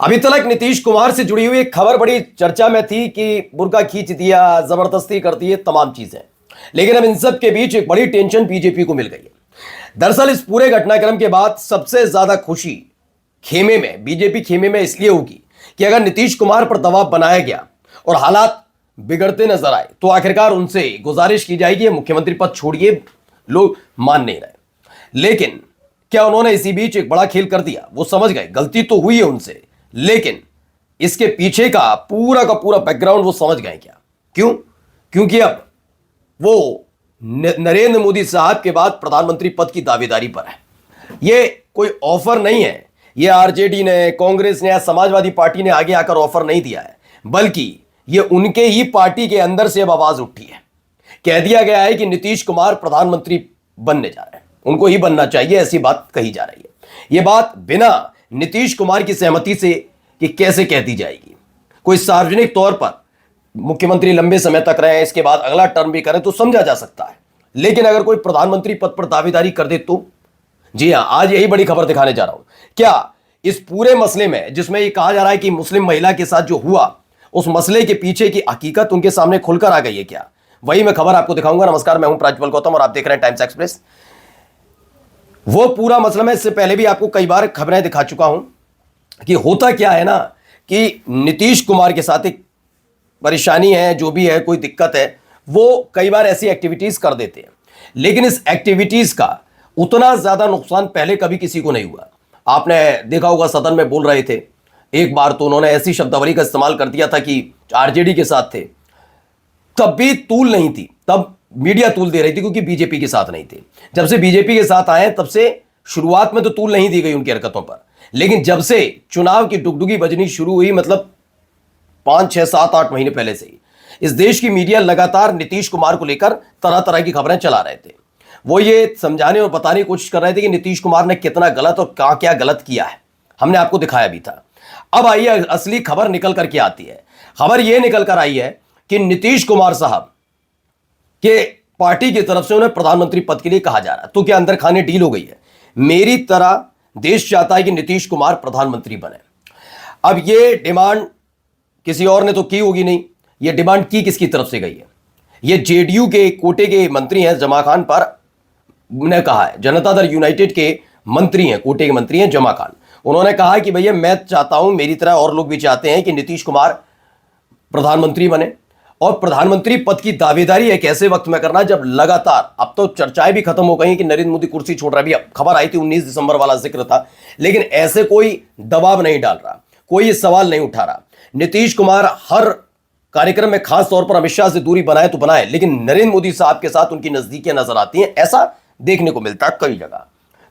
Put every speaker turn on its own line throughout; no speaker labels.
अभी तक नीतीश कुमार से जुड़ी हुई एक खबर बड़ी चर्चा में थी कि बुर्का खींच दिया, जबरदस्ती कर दी, तमाम चीजें। लेकिन अब इन सब के बीच एक बड़ी टेंशन बीजेपी को मिल गई है। दरअसल इस पूरे घटनाक्रम के बाद सबसे ज्यादा खुशी खेमे में, बीजेपी खेमे में इसलिए होगी कि अगर नीतीश कुमार पर दबाव बनाया गया और हालात बिगड़ते नजर आए तो आखिरकार उनसे गुजारिश की जाएगी मुख्यमंत्री पद छोड़िए, लोग मान नहीं रहे। लेकिन क्या उन्होंने इसी बीच एक बड़ा खेल कर दिया? वो समझ गए गलती तो हुई है उनसे, लेकिन इसके पीछे का पूरा बैकग्राउंड वो समझ गए क्या? क्यों? क्योंकि अब वो नरेंद्र मोदी साहब के बाद प्रधानमंत्री पद की दावेदारी पर है। ये कोई ऑफर नहीं है, ये आरजेडी ने, कांग्रेस ने या समाजवादी पार्टी ने आगे आकर ऑफर नहीं दिया है, बल्कि ये उनके ही पार्टी के अंदर से अब आवाज उठी है। कह दिया गया है कि नीतीश कुमार प्रधानमंत्री बनने जा रहे हैं, उनको ही बनना चाहिए, ऐसी बात कही जा रही है। यह बात बिना नीतीश कुमार की सहमति से कि कैसे कह दी जाएगी? कोई सार्वजनिक तौर पर मुख्यमंत्री लंबे समय तक रहे, इसके बाद अगला टर्म भी करें तो समझा जा सकता है, लेकिन अगर कोई प्रधानमंत्री पद पर दावेदारी कर दे तो? जी हां, आज यही बड़ी खबर दिखाने जा रहा हूं। क्या इस पूरे मसले में, जिसमें यह कहा जा रहा है कि मुस्लिम महिला के साथ जो हुआ, उस मसले के पीछे की हकीकत उनके सामने खुलकर आ गई है क्या? वही मैं खबर आपको दिखाऊंगा। नमस्कार, मैं हूं प्राज्वल गौतम और आप देख रहे हैं टाइम्स एक्सप्रेस। वो पूरा मसला मैं इससे पहले भी आपको कई बार खबरें दिखा चुका हूं कि होता क्या है ना, कि नीतीश कुमार के साथ एक परेशानी है, जो भी है, कोई दिक्कत है, वो कई बार ऐसी एक्टिविटीज कर देते हैं, लेकिन इस एक्टिविटीज का उतना ज्यादा नुकसान पहले कभी किसी को नहीं हुआ। आपने देखा होगा, सदन में बोल रहे थे, एक बार तो उन्होंने ऐसी शब्दावली का इस्तेमाल कर दिया था कि आरजेडी के साथ थे, तब भी तूल नहीं थी, तब मीडिया तूल दे रही थी क्योंकि बीजेपी के साथ नहीं थे। जब से बीजेपी के साथ आए तब से शुरुआत में तो तूल नहीं दी गई उनकी हरकतों पर, लेकिन जब से चुनाव की डुगडुगी बजनी शुरू हुई, मतलब 5, 6, 7, 8 महीने पहले से ही इस देश की मीडिया लगातार नीतीश कुमार को लेकर तरह तरह की खबरें चला रहे थे। वो ये समझाने और बताने की कोशिश कर रहे थे कि नीतीश कुमार ने कितना गलत और क्या क्या गलत किया है, हमने आपको दिखाया भी था। अब आइए असली खबर निकल करके आती है। खबर यह निकल कर आई है कि नीतीश कुमार साहब के पार्टी की तरफ से उन्हें प्रधानमंत्री पद के लिए कहा जा रहा है। तो क्या अंदर खाने डील हो गई है? मेरी तरह देश चाहता है कि नीतीश कुमार प्रधानमंत्री बने। अब यह डिमांड किसी और ने तो की होगी नहीं, यह डिमांड की किसकी तरफ से गई है? यह जेडीयू के कोटे के मंत्री हैं जमा खान पर ने कहा है। जनता दल यूनाइटेड के मंत्री हैं, कोटे के मंत्री हैं जमा खान। उन्होंने कहा कि भैया मैं चाहता हूं, मेरी तरह और लोग भी चाहते हैं कि नीतीश कुमार प्रधानमंत्री बने, और प्रधानमंत्री पद की दावेदारी एक ऐसे वक्त में करना जब लगातार, अब तो चर्चाएं भी खत्म हो गई कि नरेंद्र मोदी कुर्सी छोड़ रहा है। अभी खबर आई थी 19 दिसंबर वाला जिक्र था, लेकिन ऐसे कोई दबाव नहीं डाल रहा, कोई ये सवाल नहीं उठा रहा। नीतीश कुमार हर कार्यक्रम में खास तौर पर अमित शाह से दूरी बनाए तो बनाए, लेकिन नरेंद्र मोदी साहब के साथ उनकी नजदीकियां नजर आती हैं, ऐसा देखने को मिलता है कई जगह।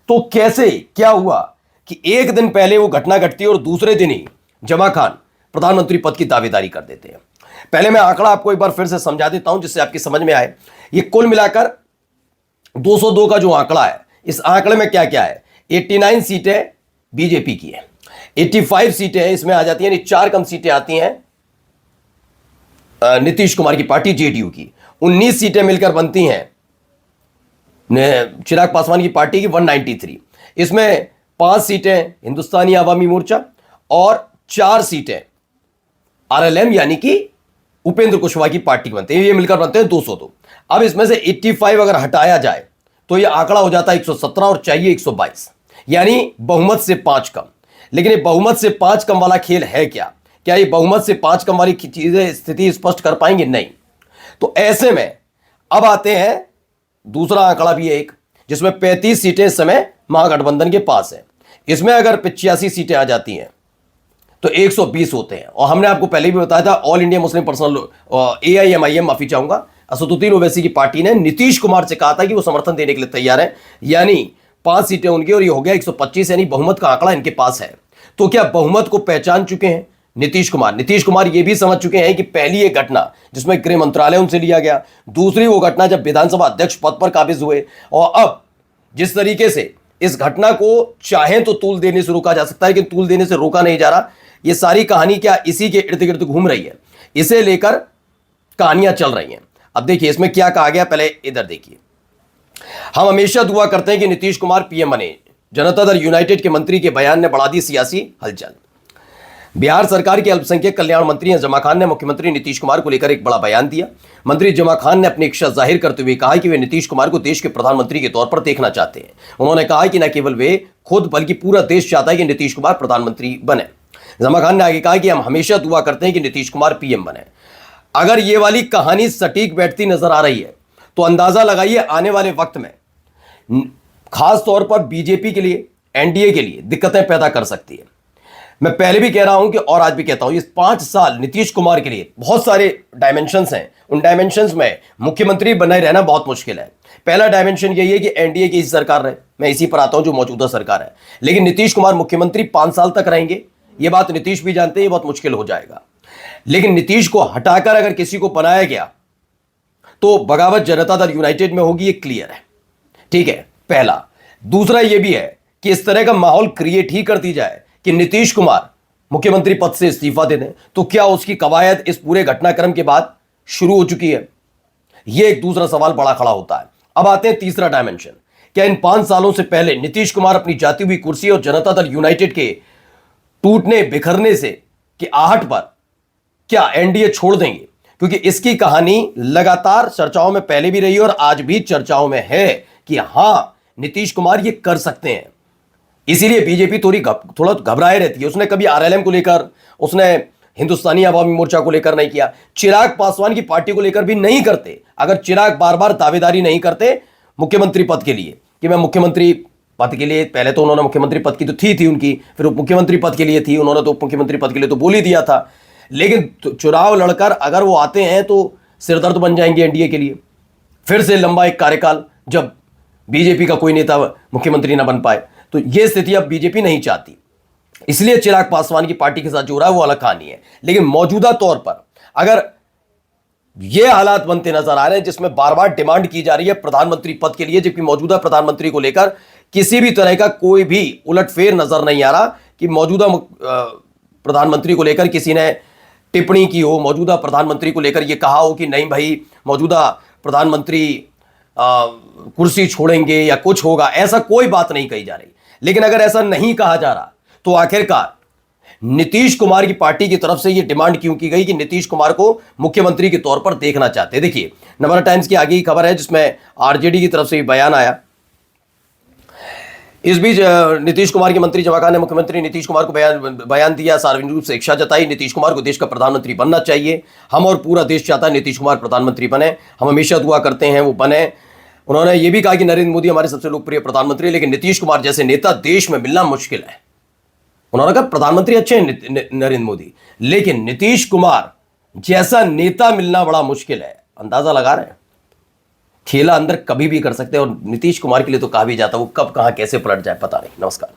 तो कैसे क्या हुआ कि एक दिन पहले वो घटना घटती है और दूसरे दिन ही जमा खान प्रधानमंत्री पद की दावेदारी कर देते हैं? पहले मैं आंकड़ा आपको एक बार फिर से समझा देता हूं जिससे आपकी समझ में आए। ये कुल मिलाकर 202 का जो आंकड़ा है, इस आंकड़े में क्या क्या है? 89 सीटें बीजेपी की है, 85 सीटें इसमें आ जाती हैं, 4 कम सीटें आती हैं नीतीश कुमार की पार्टी जेडीयू की। 19 सीटें मिलकर बनती हैं चिराग पासवान की पार्टी की 193। इसमें 5 सीटें हिंदुस्तानी आवामी मोर्चा और 4 सीटें आरएलएम यानी कि उपेंद्र कुशवाहा की पार्टी बनते हैं। ये मिलकर बनते हैं 202। अब इसमें से 85 अगर हटाया जाए तो ये आंकड़ा हो जाता है 117 और चाहिए 122, यानी बहुमत से 5 कम। लेकिन ये बहुमत से 5 कम वाला खेल है क्या? क्या ये बहुमत से 5 कम वाली चीजें स्थिति स्पष्ट कर पाएंगे? नहीं। तो ऐसे में अब आते हैं, दूसरा आंकड़ा भी है एक, जिसमें 35 सीटें इस समय महागठबंधन के पास है। इसमें अगर 85 सीटें आ जाती हैं तो 120 होते हैं। और हमने आपको पहले भी बताया था, all India Muslim personal AIMIM, माफी चाहूंगा, असदुद्दीन ओवैसी की पार्टी ने नीतीश कुमार से कहा था कि वो समर्थन देने के लिए तैयार है, यानी 5 सीटें उनकी और ये हो गया 125, यानी बहुमत का आंकड़ा इनके पास है। तो क्या बहुमत को पहचान चुके हैं नीतीश कुमार? नीतीश कुमार ये भी समझ चुके हैं कि पहली एक घटना जिसमें गृह मंत्रालय उनसे लिया गया, दूसरी वो घटना जब विधानसभा अध्यक्ष पद पर काबिज हुए, और अब जिस तरीके से इस घटना को चाहें तो तूल देने से रोका जा सकता है, लेकिन तूल देने से रोका नहीं जा रहा। ये सारी कहानी क्या इसी के इर्द गिर्द घूम रही है, इसे लेकर कहानियां चल रही हैं। अब देखिए इसमें क्या कहा गया, पहले इधर देखिए। हम हमेशा दुआ करते हैं कि नीतीश कुमार पीएम बने, जनता दल यूनाइटेड के मंत्री के बयान ने बढ़ा दी सियासी हलचल। बिहार सरकार के अल्पसंख्यक कल्याण मंत्री जमा खान ने मुख्यमंत्री नीतीश कुमार को लेकर एक बड़ा बयान दिया। मंत्री जमा खान ने अपनी इच्छा जाहिर करते हुए कहा कि वे नीतीश कुमार को देश के प्रधानमंत्री के तौर पर देखना चाहते हैं। उन्होंने कहा कि न केवल वे खुद बल्कि पूरा देश चाहता है कि नीतीश कुमार प्रधानमंत्री बने। जमा खान ने आगे कहा कि हम हमेशा दुआ करते हैं कि नीतीश कुमार पीएम बने। अगर ये वाली कहानी सटीक बैठती नजर आ रही है तो अंदाजा लगाइए आने वाले वक्त में खास तौर पर बीजेपी के लिए, एनडीए के लिए दिक्कतें पैदा कर सकती है। मैं पहले भी कह रहा हूं कि और आज भी कहता हूं, इस 5 साल नीतीश कुमार के लिए बहुत सारे डायमेंशंस हैं। उन डायमेंशंस में मुख्यमंत्री बने रहना बहुत मुश्किल है। पहला डायमेंशन यही है कि एनडीए की सरकार रहे, मैं इसी पर आता हूं जो मौजूदा सरकार है। लेकिन नीतीश कुमार मुख्यमंत्री 5 साल तक रहेंगे, यह बात नीतीश भी जानते हैं, ये बहुत मुश्किल हो जाएगा। लेकिन नीतीश को हटाकर अगर किसी को बनाया गया तो बगावत जनता दल यूनाइटेड में होगी, ये क्लियर है। ठीक है, पहला। दूसरा यह भी है कि इस तरह का माहौल क्रिएट ही कर दी जाए कि नीतीश कुमार मुख्यमंत्री पद से इस्तीफा दे दें, तो क्या उसकी कवायद इस पूरे घटनाक्रम के बाद शुरू हो चुकी है? यह एक दूसरा सवाल बड़ा खड़ा होता है। अब आते हैं तीसरा डायमेंशन। क्या इन 5 सालों से पहले नीतीश कुमार अपनी जाती हुई कुर्सी और जनता दल यूनाइटेड के टूटने बिखरने से की आहट पर क्या एनडीए छोड़ देंगे? क्योंकि इसकी कहानी लगातार चर्चाओं में पहले भी रही और आज भी चर्चाओं में है कि हां, नीतीश कुमार ये कर सकते हैं। इसीलिए बीजेपी थोड़ा घबराए रहती है। उसने कभी आरएलएम को लेकर, उसने हिंदुस्तानी अवामी मोर्चा को लेकर नहीं किया, चिराग पासवान की पार्टी को लेकर भी नहीं करते। अगर चिराग बार बार दावेदारी नहीं करते मुख्यमंत्री पद के लिए कि मैं मुख्यमंत्री पद के लिए, पहले तो उन्होंने मुख्यमंत्री पद की तो थी उनकी, फिर उप मुख्यमंत्री पद के लिए थी, उन्होंने तो मुख्यमंत्री पद के लिए तो बोल ही दिया था। लेकिन चुनाव लड़कर अगर वो आते हैं तो सिरदर्द बन जाएंगे एनडीए के लिए। फिर से लंबा एक कार्यकाल जब बीजेपी का कोई नेता मुख्यमंत्री ना बन पाए, तो यह स्थिति अब बीजेपी नहीं चाहती। इसलिए चिराग पासवान की पार्टी के साथ जो हो रहा है वो अलग कहानी है। लेकिन मौजूदा तौर पर अगर यह हालात बनते नजर आ रहे हैं जिसमें बार बार डिमांड की जा रही है प्रधानमंत्री पद के लिए, जबकि मौजूदा प्रधानमंत्री को लेकर किसी भी तरह का कोई भी उलटफेर नजर नहीं आ रहा कि मौजूदा प्रधानमंत्री को लेकर किसी ने टिप्पणी की हो, मौजूदा प्रधानमंत्री को लेकर यह कहा हो कि नहीं भाई मौजूदा प्रधानमंत्री कुर्सी छोड़ेंगे या कुछ होगा, ऐसा कोई बात नहीं कही जा रही। लेकिन अगर ऐसा नहीं कहा जा रहा तो आखिरकार नीतीश कुमार की पार्टी की तरफ से यह डिमांड क्यों की गई कि नीतीश कुमार को मुख्यमंत्री के तौर पर देखना चाहते हैं? देखिए, नवभारत टाइम्स की आगे की खबर है जिसमें आरजेडी की तरफ से बयान आया। इस बीच नीतीश कुमार के मंत्री जमा खान ने मुख्यमंत्री नीतीश कुमार को बयान दिया, सार्वजनिक रूप से इच्छा जताई, नीतीश कुमार को देश का प्रधानमंत्री बनना चाहिए। हम और पूरा देश चाहता है नीतीश कुमार प्रधानमंत्री बने, हम हमेशा दुआ करते हैं वो बने। उन्होंने ये भी कहा कि नरेंद्र मोदी हमारे सबसे लोकप्रिय प्रधानमंत्री, लेकिन नीतीश कुमार जैसे नेता देश में मिलना मुश्किल है। उन्होंने कहा प्रधानमंत्री अच्छे हैं नरेंद्र मोदी, लेकिन नीतीश कुमार जैसा नेता मिलना बड़ा मुश्किल है। अंदाजा लगा रहे हैं, खेला अंदर कभी भी कर सकते हैं और नीतीश कुमार के लिए तो कहा भी जाता है वो कब कहां कैसे पलट जाए पता नहीं। नमस्कार।